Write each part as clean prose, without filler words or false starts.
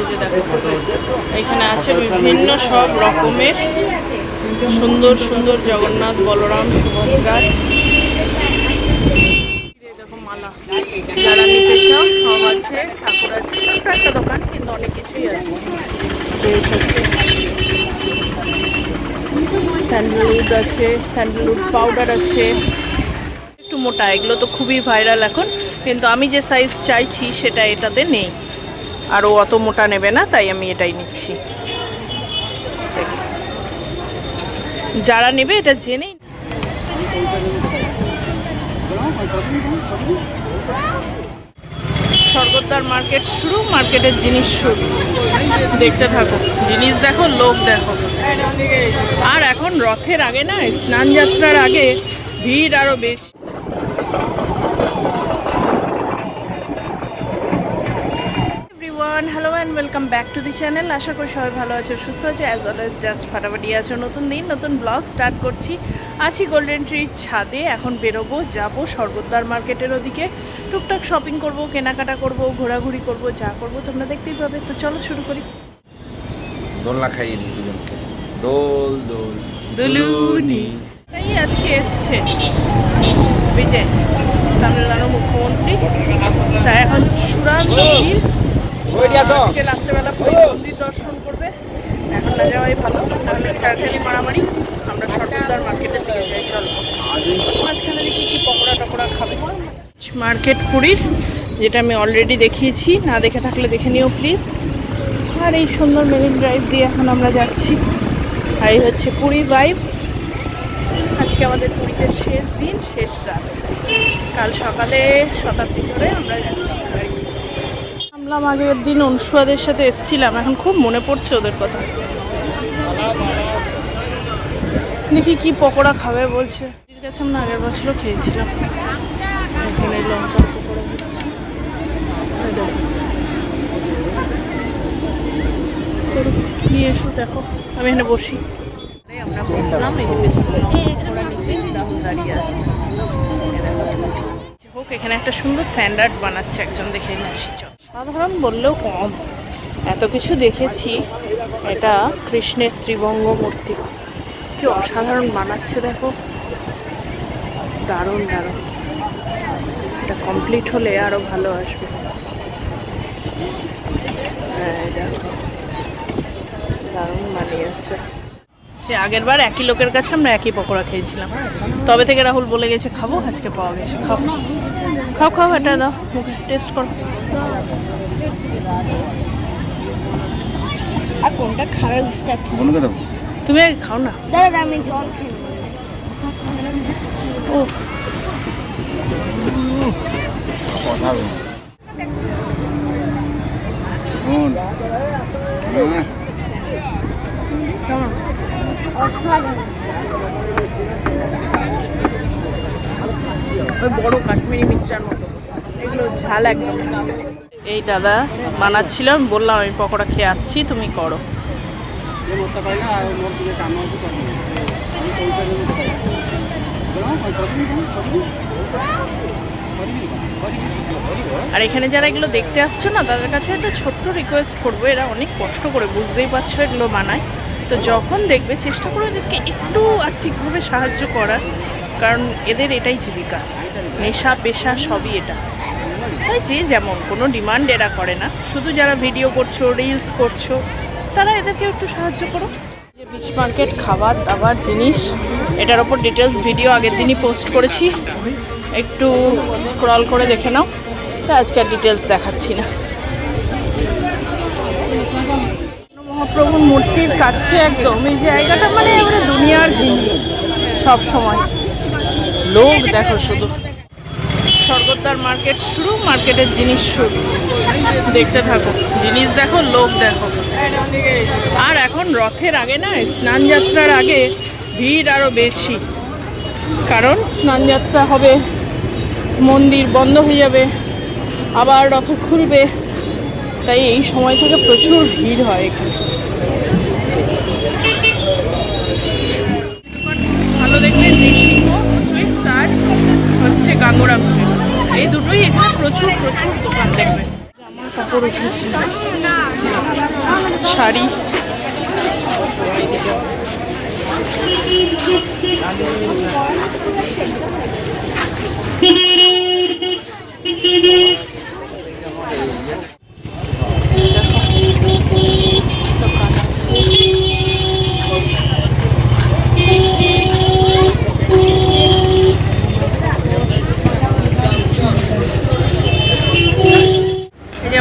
এই যে দেখো এখানে আছে বিভিন্ন সব রকমের সুন্দর সুন্দর জগন্নাথ, বলরাম, সুভদ্রা। দেখো মালা, যারা নিতে চাও সব আছে, ঠাকুর আছে, ছোট্ট একটা দোকান কিন্তু অনেক কিছুই আছে। ড্রেস আছে, স্যান্ডেলউড আছে, স্যান্ডেলউড পাউডার আছে, একটু মোটা, এগুলো তো খুবই ভাইরাল এখন, কিন্তু আমি যে সাইজ চাইছি সেটা এটাতে নেই, আর ও অত মোটা নেবে না, তাই আমি এটাই নিচ্ছি। যারা নেবে এটা জেনেই। স্বর্গদ্বার মার্কেট শুরু, মার্কেটের জিনিস শুরু, দেখতে থাকো, জিনিস দেখো, লোক দেখো। আর এখন রথের আগে না, স্নান যাত্রার আগে ভিড় আরো বেশি। Hello and welcome back to the channel. আশা করি সবাই ভালো আছো, সুস্থ আছে, অ্যাজ অলওয়েজ জাস্ট ফাটাফাটি আছো। নতুন দিন, নতুন ব্লগ স্টার্ট করছি। আছি গোল্ডেন ট্রির ছাদে, এখন বেরোবো, যাবো স্বর্গদ্বার মার্কেটের ওদিকে, টুকটাক শপিং করব, কেনাকাটা করব, ঘোরাঘুরি করব, যা করব তোমরা দেখতেই পাবে। তো চলো শুরু করি। দোলনা খাইয়ে দিই দুজনকে, দোল দোল দুলুনি। তাই আজকে এসছে বিজয়, তামিলনাড়ু মুখ্যমন্ত্রী, তাই এখন চূড়ান্ত ভিড়। আজকে রাত্রেবেলা মন্দির দর্শন করবে, এখন না যাওয়াই ভালো, তাহলে ঠেলাঠেলি মারামারি। আমরা স্বর্গদ্বার মার্কেটের দিকে যাই, চলো। মাঝখানে দেখি কি পকোড়া টকোড়া খাবে। মার্কেট পুরীর, যেটা আমি অলরেডি দেখিয়েছি, না দেখে থাকলে দেখে নিও প্লিজ। আর এই সুন্দর মেরিন ড্রাইভ দিয়ে এখন আমরা যাচ্ছি, আর এই হচ্ছে পুরী ভাইবস। আজকে আমাদের পুরীতে শেষ দিন, শেষ রাত, কাল সকালে শতাব্দী ধরে আমরা যাচ্ছি। আমলাম আগের দিন অনুষ্বাদের সাথে এসেছিলাম, এখন খুব মনে পড়ছে ওদের কথা। দেখি কি পকোড়া খাবে বলছে, এর কাছে আমরা আগের বছরও খেয়েছিলাম। এখানে লঙ্কা পকোড়া হচ্ছে, নিয়ে এসো, দেখো আমি এখানে বসি। আমরা বসলাম, এই যে পকোড়া নিতে রাহুল দাঁড়িয়ে আছে। হোক, এখানে একটা সুন্দর স্ট্যান্ডার্ড বানাচ্ছে একজন, দেখে আসি। সাধারণ বললেও কম, এত কিছু দেখেছি। এটা কৃষ্ণের ত্রিভঙ্গ মূর্তি, কি অসাধারণ বানাচ্ছে দেখো, দারুণ দারুণ। এটা কমপ্লিট হলে আরো ভালো আসবে। হ্যাঁ দেখো, দারুণ বানিয়ে আছে। সে আগের বার একই লোকের কাছে আমরা একই পকোড়া খেয়েছিলাম, তবে থেকে রাহুল বলে গেছে খাবো, আজকে পাওয়া গেছে। খাও খাও খাও, এটা দাও মুখে টেস্ট করো। আর কোনটা খাবে বুঝতে পারছি না। তুমি আগে খাও না। দাদা আমি জল খাই। ও কেমন? অসাধারণ। ওই বড় কাশ্মীরি মির্চার মতো, এগুলো ঝাল একদম। এই দাদা বানাচ্ছিল, আমি বললাম আমি পকোড়া খেয়ে আসছি, তুমি করো। আর এখানে যারা এগুলো দেখতে আসছো না, তাদের কাছে একটা ছোট্ট রিকোয়েস্ট করবো, এরা অনেক কষ্ট করে, বুঝতেই পারছো, এগুলো বানায়। তো যখন দেখবে চেষ্টা করো এদেরকে একটু আর্থিকভাবে সাহায্য করার, কারণ এদের এটাই জীবিকা, নেশা পেশা সবই এটা। তাই যে যেমন, কোনো ডিমান্ড এরা করে না, শুধু যারা ভিডিও করছো, রিলস করছো, তারা এদেরকে একটু সাহায্য করো। যে বিচ মার্কেট, খাবার দাবার জিনিস, এটার ওপর ডিটেলস ভিডিও আগের দিনই পোস্ট করেছি, একটু স্ক্রল করে দেখে নাও। তো আজকে আর ডিটেলস দেখাচ্ছি না। মহাপ্রভুর মূর্তির কাছে একদম এই জায়গাটা, মানে এবারে দুনিয়ার ভিড় সব সময়, লোক দেখো শুধু। স্বর্গদ্বার মার্কেট শুরু, মার্কেটের জিনিস শুরু, দেখতে থাকো, জিনিস দেখো, লোক দেখো। আর এখন রথের আগে না, স্নান যাত্রার আগে ভিড় আরো বেশি, কারণ স্নান যাত্রা হবে, মন্দির বন্ধ হয়ে যাবে, আবার রথ খুলবে, তাই এই সময় থেকে প্রচুর ভিড় হয় এখানে। ভালো দেখলে নৃসিংহ সুইটস আর হচ্ছে গাঙ্গুরাম সুইটস, এই দুটোই এখানে প্রচুর প্রচুর দোকান দেখবেন। জামা কাপড় উঠেছে, শাড়ি।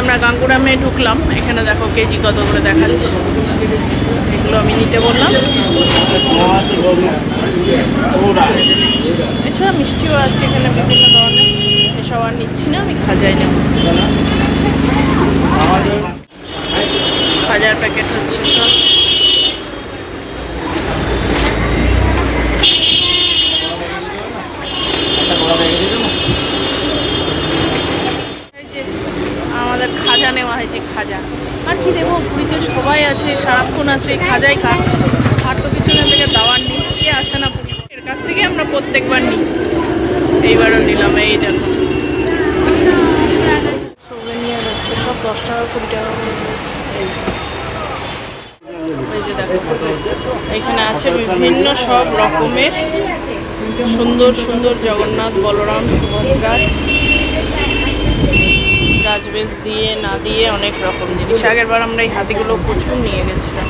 আমরা গাঙ্গুরামে ঢুকলাম, এখানে দেখো কেজি কত করে দেখাচ্ছে, এগুলো আমি নিতে বললাম। এছাড়া মিষ্টিও আছে এখানে বিভিন্ন ধরনের, এসব আর নিচ্ছি না, আমি খাজাই নেব। খাজার প্যাকেট হচ্ছে সব। আমাদের খাজা নেওয়া হয়েছে, খাজা। আর কি দেবো, পুরীতে সবাই আছে, সারাক্ষণ আছে, খাজাই খা। আর তো কিছু এখান থেকে দাওয়ার নেই, কে আসে না পুরী, এর কাছ থেকে আমরা প্রত্যেকবার নিই, এইবারও নিলাম। এই দেখো সোভেনিয়ার আছে সব 10 টাকা 20 টাকা করে দিয়েছে। এই যে দেখো এখানে আছে বিভিন্ন সব রকমের সুন্দর সুন্দর জগন্নাথ, বলরাম, সুভদ্রার রাজবেশ দিয়ে না দিয়ে অনেক রকম জিনিস। আগের বার আমরা এই হাতিগুলো প্রচুর নিয়ে গেছিলাম।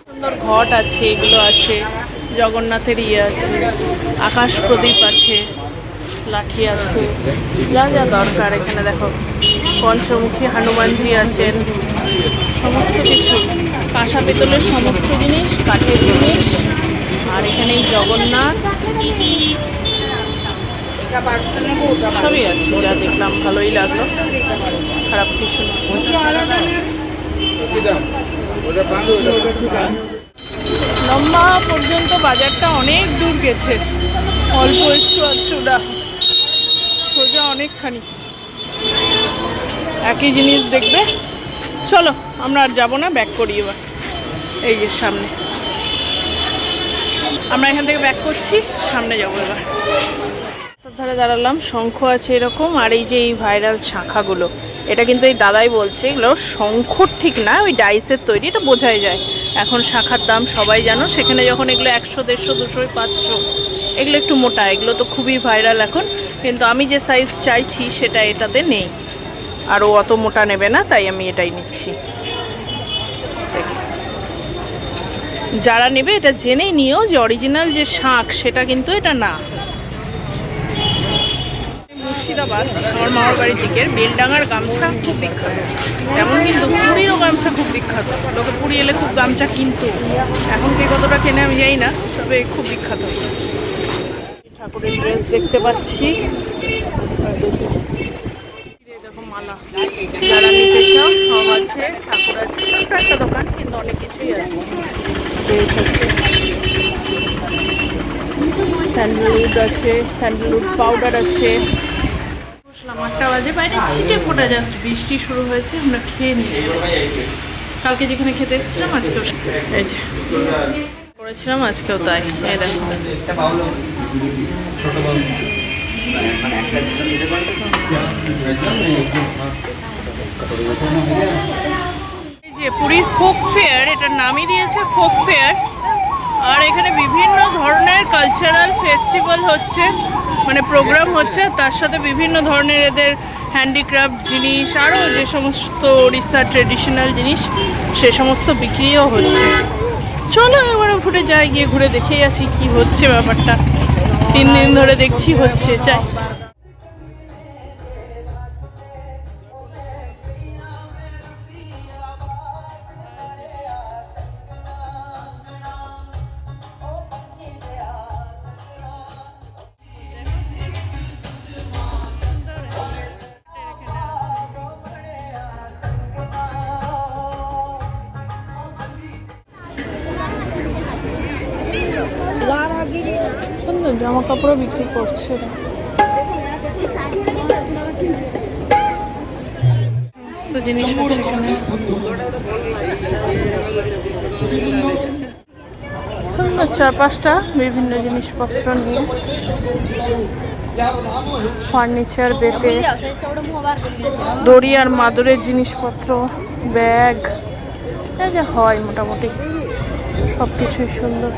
সুন্দর ঘট আছে, এগুলো আছে, জগন্নাথের ইয়ে আছে, আকাশ প্রদীপ আছে, লাঠি আছে, যা যা দরকার। এখানে দেখো পঞ্চমুখী হনুমানজি আছেন, সমস্ত কিছু কাঁসা পিতলের সমস্ত জিনিস, কাঠের জিনিস। আর এখানে জগন্নাথ সবই আছে, যা দেখলাম ভালোই লাগলো, খারাপ কিছু না। লম্বা পর্যন্ত বাজারটা অনেক দূর গেছে, অল্প একটু আধটু না, সোজা অনেকখানি একই জিনিস দেখবে। চলো আমরা আর যাবো না, ব্যাক করি এবার। এই যে সামনে, আমরা এখান থেকে ব্যাক করছি, সামনে যাবো এবার। রাস্তার ধারে দাঁড়ালাম, শঙ্খ আছে এরকম, আর এই যে এই ভাইরাল শাঁখাগুলো, এটা কিন্তু এই দাদাই বলছে এগুলো শঙ্খর ঠিক না, ওই ডাইসের তৈরি, এটা বোঝাই যায়। এখন শাঁখার দাম সবাই জানো, সেখানে যখন এগুলো 100, 150, 200, 500, এগুলো একটু মোটা, এগুলো তো খুবই ভাইরাল এখন। কিন্তু আমি যে সাইজ চাইছি সেটা এটাতে নেই, আর ও অত মোটা নেবে না, তাই আমি এটাই নিচ্ছি। যারা নেবে এটা জেনেই নিও যে অরিজিনাল যে শাঁখ সেটা কিন্তু এটা না। মুর্শিদাবাদ আমার মামার বাড়ির দিকের বেলডাঙ্গার গামছা খুব বিখ্যাত, তেমন কিন্তু পুরীরও গামছা খুব বিখ্যাত। লোকে পুরী এলে খুব গামছা কিন্তু এখন কে কতটা কেনে আমি জানি না, তবে খুব বিখ্যাত। ঠাকুরের ড্রেস দেখতে পাচ্ছি, দেখো মালা, যারা নিতে চাও সব আছে, ঠাকুর আছে, ছোট্ট একটা দোকান কিন্তু অনেক কিছুই আছে, ড্রেস আছে, স্যান্ডেলউড আছে, স্যান্ডেলউড পাউডার আছে। বসলাম 8টা বাজে, বাইরে ছিটে ফোটা জাস্ট বৃষ্টি শুরু হয়েছে, আমরা খেয়ে নিই। কালকে যেখানে খেতে এসেছিলাম আজকেও এই যে করেছিলাম, আজকেও তাই। এই দেখো এই যে পুরীর ফোক ফেয়ার, এটার নামই দিয়েছে ফোক ফেয়ার। আর এখানে বিভিন্ন ধরনের কালচারাল ফেস্টিভ্যাল হচ্ছে, মানে প্রোগ্রাম হচ্ছে, তার সাথে বিভিন্ন ধরনের এদের হ্যান্ডিক্রাফট জিনিস, আরও যে সমস্ত ওড়িশার ট্রেডিশনাল জিনিস সে সমস্ত বিক্রিও হচ্ছে। চলো এবারে ফুটে যাই, গিয়ে ঘুরে দেখেই আসি কি হচ্ছে ব্যাপারটা। 3 দিন ধরে দেখছি হচ্ছে, চাই। সুন্দর জামা কাপড়ও বিক্রি করছে, সমস্ত সমস্ত জিনিস আছে এখানে। সুন্দর চারপাশটা বিভিন্ন জিনিসপত্র নিয়ে, ফার্নিচার, বেতে, দড়ি আর মাদুরের জিনিসপত্র, ব্যাগ, যা যা হয় মোটামুটি সব কিছুই সুন্দর।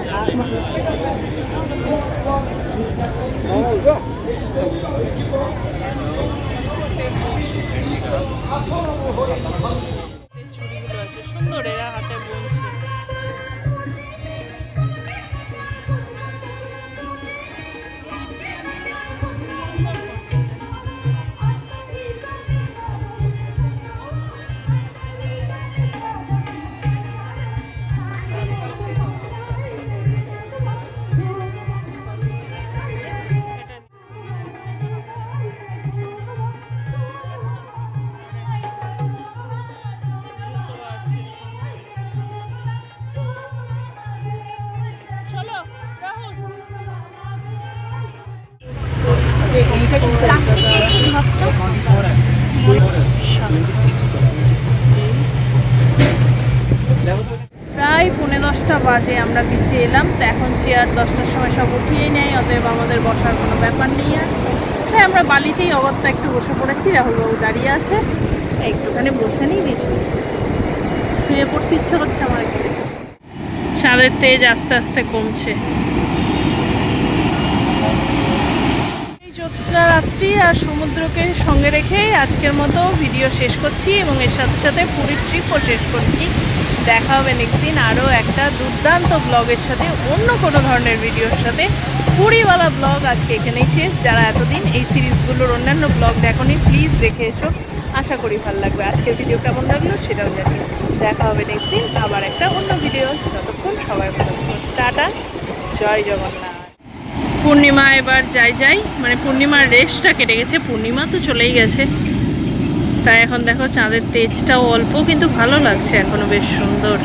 চুড়িগুলো আছে সুন্দর, এরা হাতে বুনছে। চলো প্রায় 10:45 বাজে আমরা পিছিয়ে এলাম। তো এখন চেয়ার 10টার সময় সব উঠিয়েই নেয়, অতএব আমাদের বসার কোনো ব্যাপার নেই আর। তাই আমরা বালিতেই অগত্যা একটু বসে পড়েছি। রাহুলবাবু দাঁড়িয়ে আছে, একটুখানি বসে নিই, কিছু শুয়ে পড়তে ইচ্ছে করছে আমার একটু। চাঁদের তেজ আস্তে আস্তে কমছে। এই জ্যোৎস্না রাত্রি আর সমুদ্রকে সঙ্গে রেখে আজকের মতো ভিডিও শেষ করছি এবং এর সাথে সাথে পুরীর ট্রিপও শেষ করছি। দেখা হবে নেক্সট দিন আরও একটা দুর্দান্ত ব্লগের সাথে, অন্য কোনো ধরনের ভিডিওর সাথে। পুরীওয়ালা ব্লগ আজকে এখানেই শেষ। যারা এতদিন এই সিরিজগুলোর অন্যান্য ব্লগ দেখোনি, প্লিজ দেখে এসো, আশা করি ভালো লাগবে। আজকের ভিডিও কেমন লাগলো সেটাও জানি। দেখা হবে নেক্সট দিন আবার একটা অন্য ভিডিও। ততক্ষণ সবাই ভালো থাকুন, টাটা, জয় জগন্নাথ। পূর্ণিমা এবার যাই মানে পূর্ণিমার রেশটা কেটে গেছে, পূর্ণিমা তো চলেই গেছে। তাই এখন দেখো চাঁদের তেজটাও অল্প, কিন্তু ভালো লাগছে এখনো, বেশ সুন্দর।